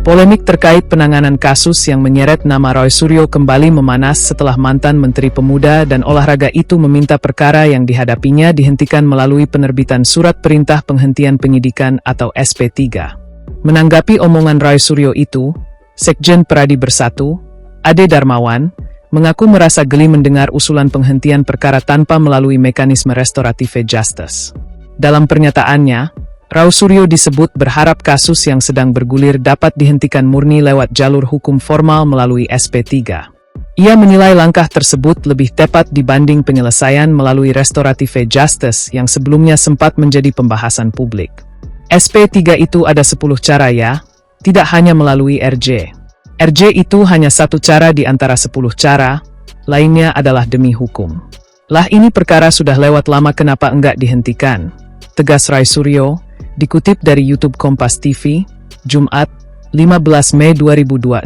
Polemik terkait penanganan kasus yang menyeret nama Roy Suryo kembali memanas setelah mantan Menteri Pemuda dan Olahraga itu meminta perkara yang dihadapinya dihentikan melalui penerbitan Surat Perintah Penghentian Penyidikan atau SP3. Menanggapi omongan Roy Suryo itu, Sekjen Peradi Bersatu, Ade Darmawan, mengaku merasa geli mendengar usulan penghentian perkara tanpa melalui mekanisme restoratif justice. Dalam pernyataannya, Roy Suryo disebut berharap kasus yang sedang bergulir dapat dihentikan murni lewat jalur hukum formal melalui SP3. Ia menilai langkah tersebut lebih tepat dibanding penyelesaian melalui restoratif justice yang sebelumnya sempat menjadi pembahasan publik. SP3 itu ada 10 cara ya, tidak hanya melalui RJ. RJ itu hanya satu cara di antara 10 cara, lainnya adalah demi hukum. Lah ini perkara sudah lewat lama kenapa enggak dihentikan? Tegas Roy Suryo, dikutip dari YouTube Kompas TV, Jumat, 15 Mei 2026.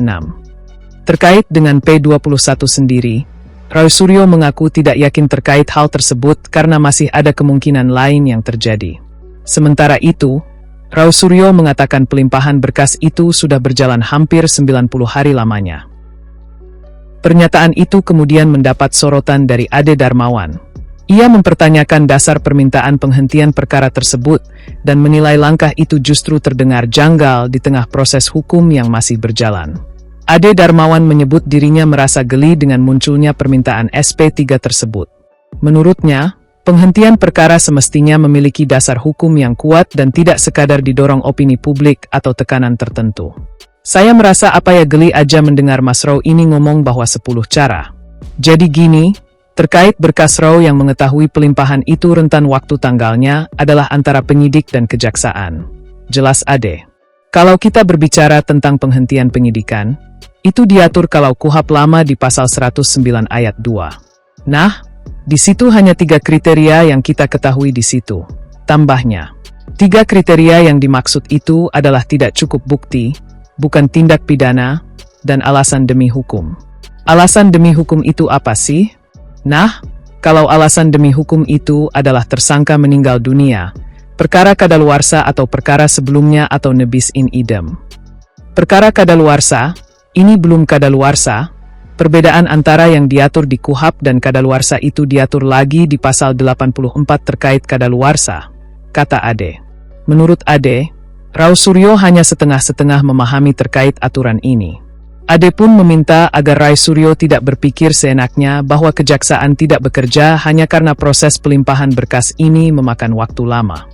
Terkait dengan P21 sendiri, Roy Suryo mengaku tidak yakin terkait hal tersebut karena masih ada kemungkinan lain yang terjadi. Sementara itu, Roy Suryo mengatakan pelimpahan berkas itu sudah berjalan hampir 90 hari lamanya. Pernyataan itu kemudian mendapat sorotan dari Ade Darmawan. Ia mempertanyakan dasar permintaan penghentian perkara tersebut dan menilai langkah itu justru terdengar janggal di tengah proses hukum yang masih berjalan. Ade Darmawan menyebut dirinya merasa geli dengan munculnya permintaan SP3 tersebut. Menurutnya, penghentian perkara semestinya memiliki dasar hukum yang kuat dan tidak sekadar didorong opini publik atau tekanan tertentu. Saya merasa apa ya geli aja mendengar Mas Roy ini ngomong bahwa 10 cara. Jadi gini, terkait berkas Roy yang mengetahui pelimpahan itu rentan waktu tanggalnya adalah antara penyidik dan kejaksaan. Jelas Ade. Kalau kita berbicara tentang penghentian penyidikan, itu diatur kalau KUHP lama di pasal 109 ayat 2. Nah, di situ hanya 3 kriteria yang kita ketahui di situ. Tambahnya, 3 kriteria yang dimaksud itu adalah tidak cukup bukti, bukan tindak pidana, dan alasan demi hukum. Alasan demi hukum itu apa sih? Nah, kalau alasan demi hukum itu adalah tersangka meninggal dunia, perkara kadaluarsa atau perkara sebelumnya atau nebis in idem. Perkara kadaluarsa, ini belum kadaluarsa, perbedaan antara yang diatur di KUHP dan kadaluarsa itu diatur lagi di pasal 84 terkait kadaluarsa, kata Ade. Menurut Ade, Roy Suryo hanya setengah-setengah memahami terkait aturan ini. Ade pun meminta agar Roy Suryo tidak berpikir seenaknya bahwa kejaksaan tidak bekerja hanya karena proses pelimpahan berkas ini memakan waktu lama.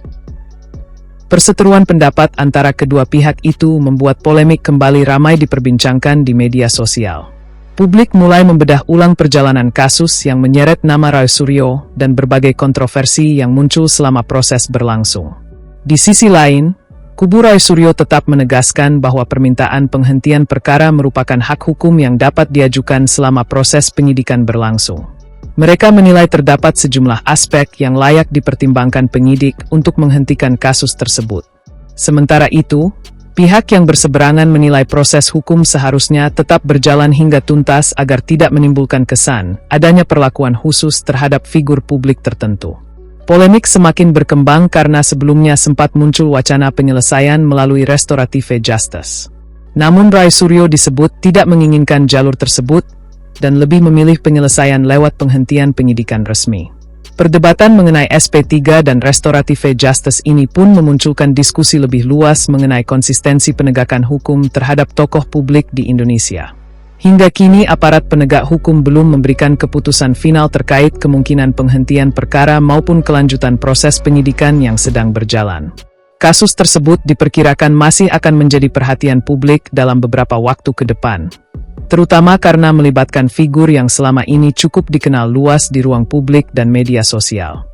Perseteruan pendapat antara kedua pihak itu membuat polemik kembali ramai diperbincangkan di media sosial. Publik mulai membedah ulang perjalanan kasus yang menyeret nama Roy Suryo dan berbagai kontroversi yang muncul selama proses berlangsung. Di sisi lain, kubu Roy Suryo tetap menegaskan bahwa permintaan penghentian perkara merupakan hak hukum yang dapat diajukan selama proses penyidikan berlangsung. Mereka menilai terdapat sejumlah aspek yang layak dipertimbangkan penyidik untuk menghentikan kasus tersebut. Sementara itu, pihak yang berseberangan menilai proses hukum seharusnya tetap berjalan hingga tuntas agar tidak menimbulkan kesan adanya perlakuan khusus terhadap figur publik tertentu. Polemik semakin berkembang karena sebelumnya sempat muncul wacana penyelesaian melalui restoratif justice. Namun Roy Suryo disebut tidak menginginkan jalur tersebut dan lebih memilih penyelesaian lewat penghentian penyidikan resmi. Perdebatan mengenai SP3 dan restoratif justice ini pun memunculkan diskusi lebih luas mengenai konsistensi penegakan hukum terhadap tokoh publik di Indonesia. Hingga kini aparat penegak hukum belum memberikan keputusan final terkait kemungkinan penghentian perkara maupun kelanjutan proses penyidikan yang sedang berjalan. Kasus tersebut diperkirakan masih akan menjadi perhatian publik dalam beberapa waktu ke depan, terutama karena melibatkan figur yang selama ini cukup dikenal luas di ruang publik dan media sosial.